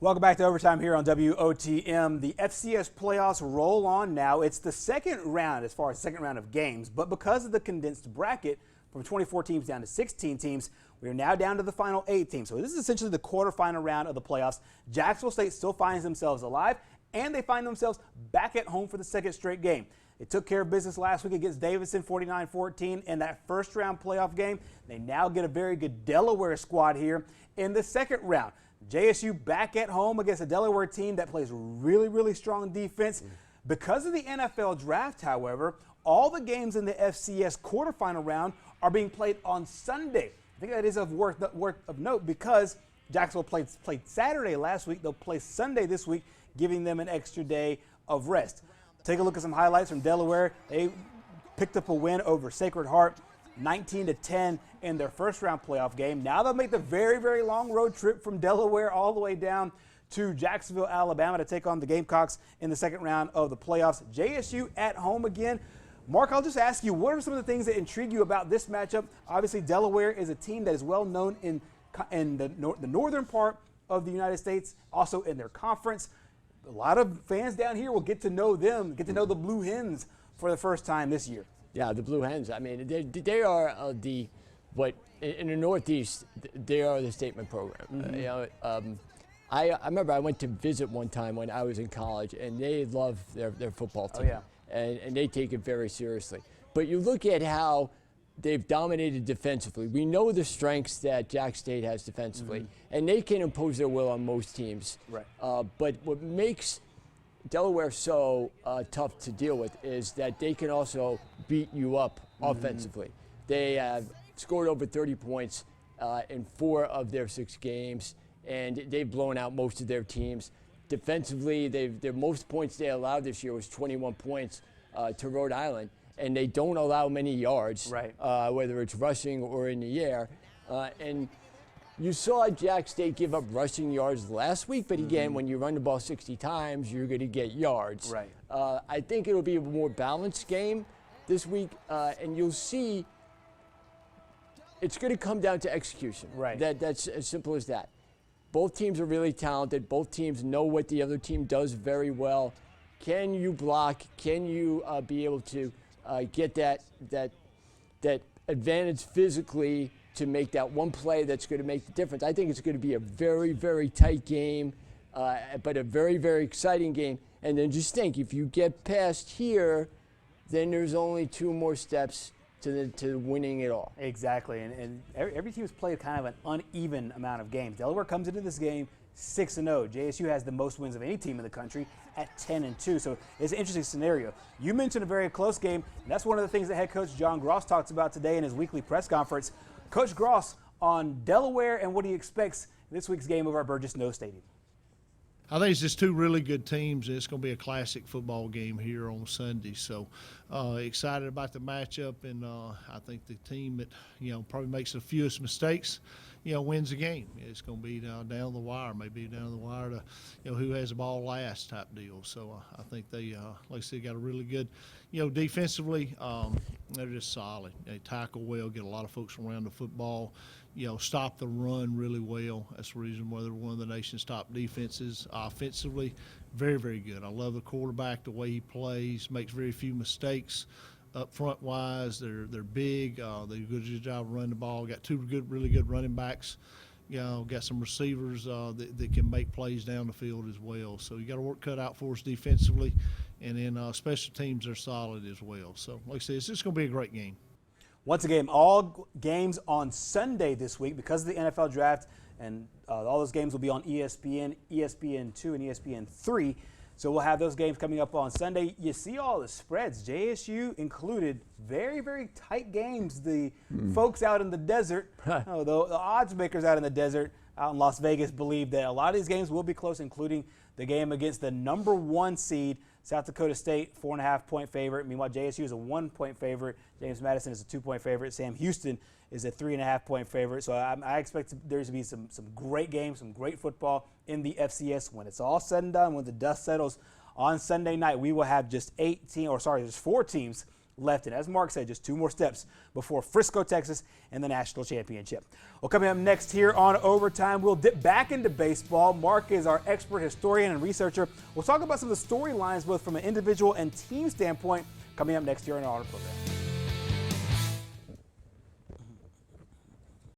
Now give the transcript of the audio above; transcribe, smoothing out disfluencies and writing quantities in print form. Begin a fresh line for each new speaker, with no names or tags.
Welcome back to Overtime here on WOTM. The FCS playoffs roll on now. It's the second round as far as second round of games, but because of the condensed bracket from 24 teams down to 16 teams, we are now down to the final 8 teams. So this is essentially the quarterfinal round of the playoffs. Jacksonville State still finds themselves alive, and they find themselves back at home for the second straight game. They took care of business last week against Davidson 49-14 in that first round playoff game. They now get a very good Delaware squad here in the second round. JSU back at home against a Delaware team that plays really, really strong defense. Because of the NFL draft, however, all the games in the FCS quarterfinal round are being played on Sunday. I think that is worth of note because Jacksonville played Saturday last week. They'll play Sunday this week, giving them an extra day of rest. Take a look at some highlights from Delaware. They picked up a win over Sacred Heart, 19-10 in their first round playoff game. Now they'll make the very, very long road trip from Delaware all the way down to Jacksonville, Alabama to take on the Gamecocks in the second round of the playoffs. JSU at home again. Mark, I'll just ask you, what are some of the things that intrigue you about this matchup? Obviously, Delaware is a team that is well known in the northern part of the United States, also in their conference. A lot of fans down here will get to know them, get to know the Blue Hens for the first time this year.
Yeah, the Blue Hens. I mean, they are in the Northeast, they are the statement program.
Mm-hmm.
I remember I went to visit one time when I was in college, and they love their football team.
Oh, yeah.
And they take it very seriously. But you look at how they've dominated defensively. We know the strengths that Jack State has defensively, and they can impose their will on most teams.
Right.
But what makes Delaware so tough to deal with is that they can also beat you up offensively. They have scored over 30 points in 4 of their 6 games, and they've blown out most of their teams. Defensively, their most points they allowed this year was 21 points to Rhode Island, and they don't allow many yards,
right.
Whether it's rushing or in the air. And you saw Jack State give up rushing yards last week, but again, when you run the ball 60 times, you're going to get yards.
Right.
I think it'll be a more balanced game this week, and you'll see it's going to come down to execution.
Right.
That's as simple as that. Both teams are really talented. Both teams know what the other team does very well. Can you block? Can you be able to get that advantage physically to make that one play that's going to make the difference? I think it's going to be a very, very tight game, but a very, very exciting game. And then just think, if you get past here, then there's only 2 more steps to winning it all. Exactly,
and every team's played kind of an uneven amount of games. Delaware comes into this game 6-0. JSU has the most wins of any team in the country at 10-2. So it's an interesting scenario. You mentioned a very close game, and that's one of the things that head coach John Gross talks about today in his weekly press conference. Coach Gross on Delaware and what he expects in this week's game over at Burgess Snow Stadium.
I think it's just 2 really good teams. It's going to be a classic football game here on Sunday. So excited about the matchup, and I think the team that probably makes the fewest mistakes, wins the game. It's going to be down the wire, maybe down the wire to who has the ball last type deal. So I think they, like I said, got a really good, defensively. They're just solid. They tackle well, get a lot of folks around the football. Stop the run really well. That's the reason why they're one of the nation's top defenses. Offensively, very, very good. I love the quarterback, the way he plays, makes very few mistakes. Up front wise, they're big. They do a good job running the ball. Got 2 really good running backs. Got some receivers that can make plays down the field as well. So you got a work cut out for us defensively, and then special teams are solid as well. So like I said, it's just going to be a great game.
Once again, all games on Sunday this week because of the NFL draft, and all those games will be on ESPN, ESPN2, and ESPN3. So we'll have those games coming up on Sunday. You see all the spreads, JSU included, very, very tight games. The folks out in the desert, the odds makers out in the desert, out in Las Vegas, believe that a lot of these games will be close, including the game against the number 1 seed, South Dakota State, 4.5-point favorite. Meanwhile, JSU is a 1-point favorite. James Madison is a 2-point favorite. Sam Houston is a 3.5-point favorite. So I expect there to be some great games, some great football in the FCS. When it's all said and done, when the dust settles on Sunday night, we will have just there's 4 teams left. And as Mark said, just 2 more steps before Frisco, Texas, and the national championship. Well, coming up next here on Overtime, we'll dip back into baseball. Mark is our expert historian and researcher. We'll talk about some of the storylines, both from an individual and team standpoint, coming up next year on our program.